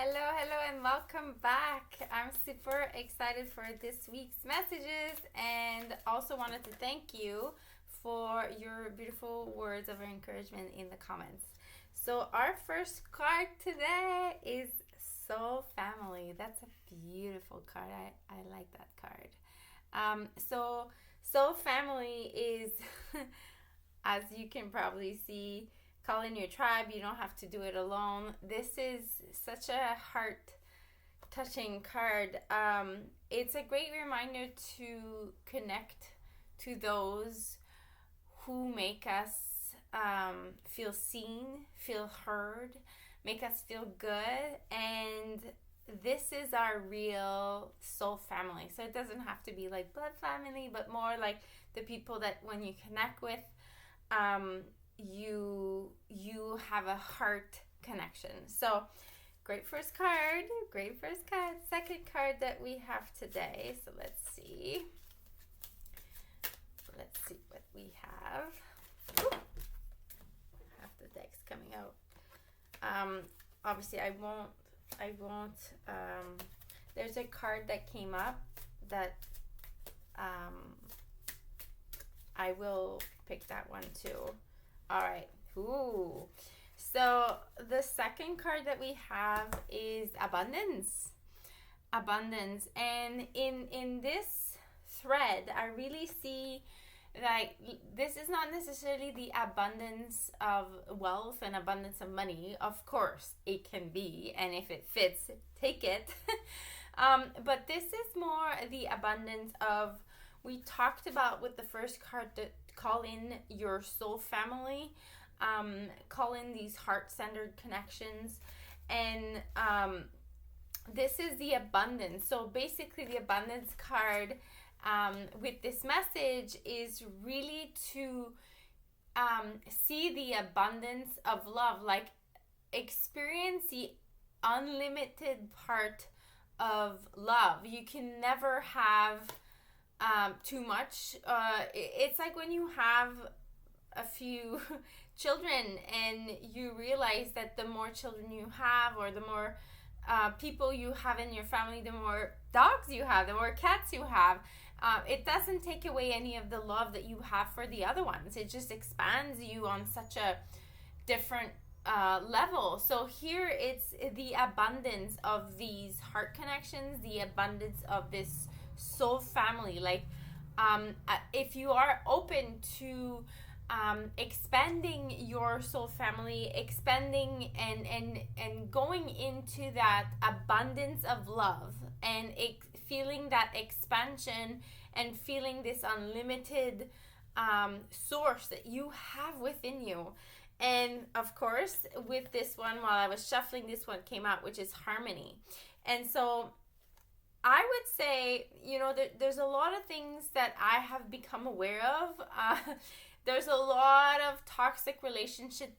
Hello, and welcome back. I'm super excited for this week's messages and also wanted to thank you for your beautiful words of encouragement in the comments. So, our first card today is Soul Family. That's a beautiful card. I like that card. So, Soul Family is, as you can probably see, call in your tribe. You don't have to do it alone. This is such a heart touching card. It's a great reminder to connect to those who make us feel seen, feel heard, make us feel good. And this is our real soul family. So it doesn't have to be like blood family, but more like the people that when you connect with, you have a heart connection. So great first card. Second card that we have today. So let's see what we have. Ooh, half the deck's coming out. Obviously I won't there's a card that came up that I will pick that one too. All right. Ooh. So the second card that we have is abundance. And in this thread, I really see like this is not necessarily the abundance of wealth and abundance of money. Of course, it can be, and if it fits, take it. But this is more the abundance of, we talked about with the first card that call in your soul family, call in these heart-centered connections, and this is the abundance. So basically the abundance card with this message is really to see the abundance of love, like experience the unlimited part of love. You can never have too much. It's like when you have a few children and you realize that the more children you have, or the more people you have in your family, the more dogs you have, the more cats you have, it doesn't take away any of the love that you have for the other ones. It just expands you on such a different level. So here it's the abundance of these heart connections, the abundance of this soul family. Like if you are open to expanding your soul family, expanding and going into that abundance of love, and feeling that expansion and feeling this unlimited source that you have within you. And of course, with this one, while I was shuffling, this one came out, which is harmony. And so I would say, there's a lot of things that I have become aware of. There's a lot of toxic relationships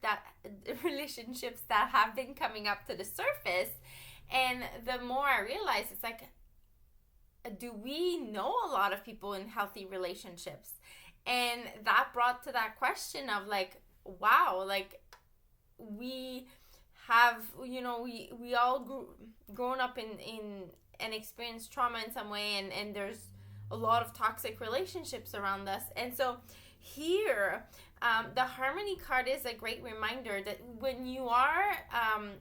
that have been coming up to the surface. And the more I realize, it's like, do we know a lot of people in healthy relationships? And that brought to that question of like, wow, like we have, we all grown up in and experienced trauma in some way, and there's a lot of toxic relationships around us. And so here, the harmony card is a great reminder that when you are,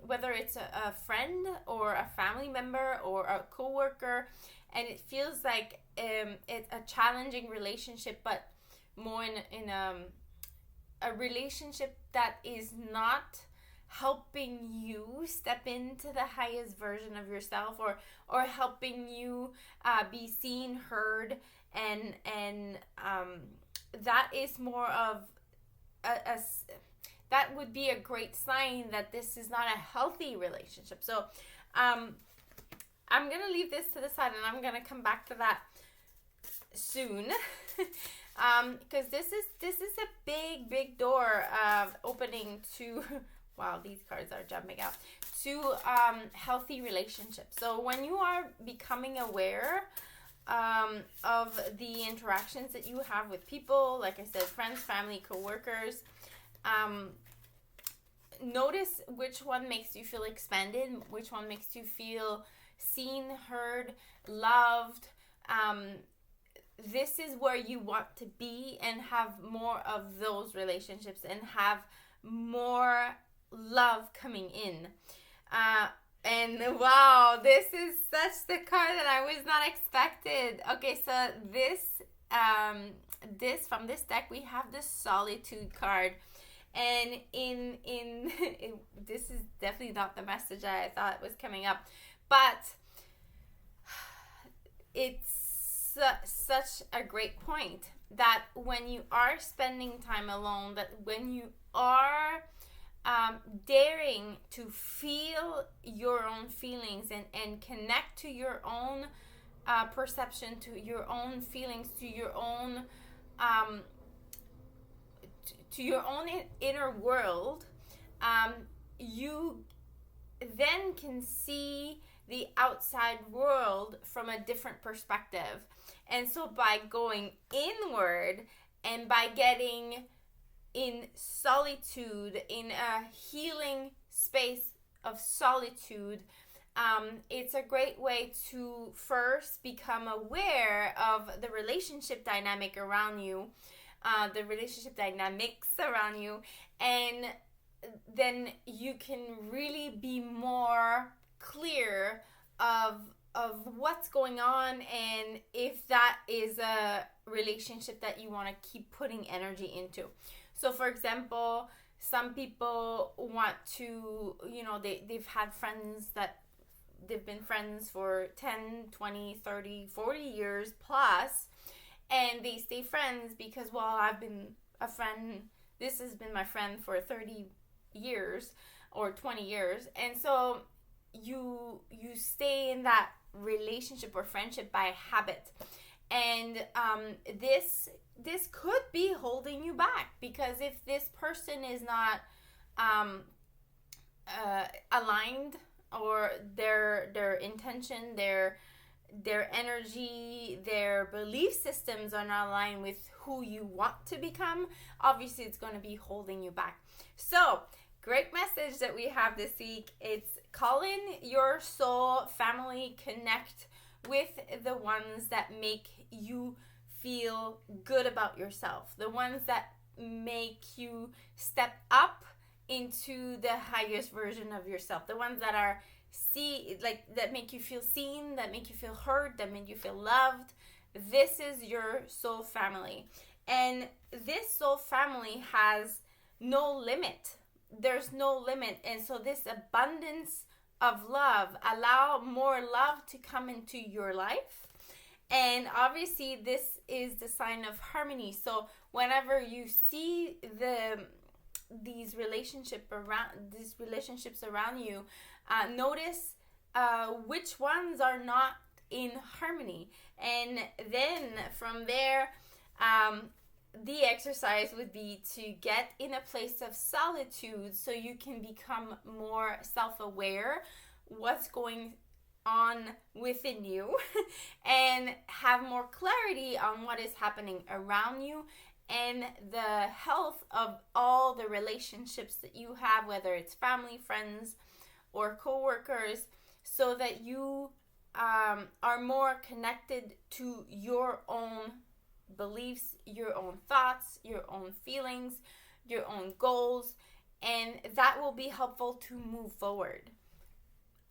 whether it's a friend or a family member or a coworker, and it feels like it's a challenging relationship, but more in a relationship that is not helping you step into the highest version of yourself, or helping you be seen, heard, and that is more of that would be a great sign that this is not a healthy relationship. So I'm gonna leave this to the side, and I'm gonna come back to that soon. Because this is a big door opening to wow, these cards are jumping out, to healthy relationships. So when you are becoming aware of the interactions that you have with people, like I said, friends, family, coworkers, notice which one makes you feel expanded, which one makes you feel seen, heard, loved. This is where you want to be and have more of those relationships and have more love coming in. And wow, this is such the card that I was not expected. Okay, so this from this deck we have the Solitude card, and in this is definitely not the message I thought was coming up, but it's such a great point that when you are spending time alone, that when you are daring to feel your own feelings and connect to your own perception, to your own feelings, to your own inner world, you then can see the outside world from a different perspective. And so by going inward and by getting in solitude, in a healing space of solitude, it's a great way to first become aware of the relationship dynamic around you, the relationship dynamics around you, and then you can really be more clear of what's going on, and if that is a relationship that you want to keep putting energy into. So for example, some people want to, they've had friends that they've been friends for 10, 20, 30, 40 years plus, and they stay friends because, well, I've been a friend, this has been my friend for 30 years or 20 years. And so you stay in that relationship or friendship by habit. And this could be holding you back, because if this person is not aligned, or their intention, their energy, their belief systems are not aligned with who you want to become, obviously it's going to be holding you back. So great message that we have this week. It's call in your soul family, connect with the ones that make you feel good about yourself, the ones that make you step up into the highest version of yourself, the ones that are that make you feel seen, that make you feel heard, that make you feel loved. This is your soul family, and this soul family has no limit. There's no limit. And so this abundance of love, allow more love to come into your life. And obviously this is the sign of harmony. So whenever you see these relationships around you, notice which ones are not in harmony, and then from there the exercise would be to get in a place of solitude so you can become more self-aware what's going on within you and have more clarity on what is happening around you and the health of all the relationships that you have, whether it's family, friends, or co-workers, so that you are more connected to your own beliefs, your own thoughts, your own feelings, your own goals, and that will be helpful to move forward.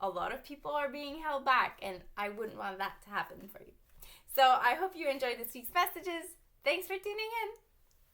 A lot of people are being held back, and I wouldn't want that to happen for you. So I hope you enjoyed this week's messages. Thanks for tuning in.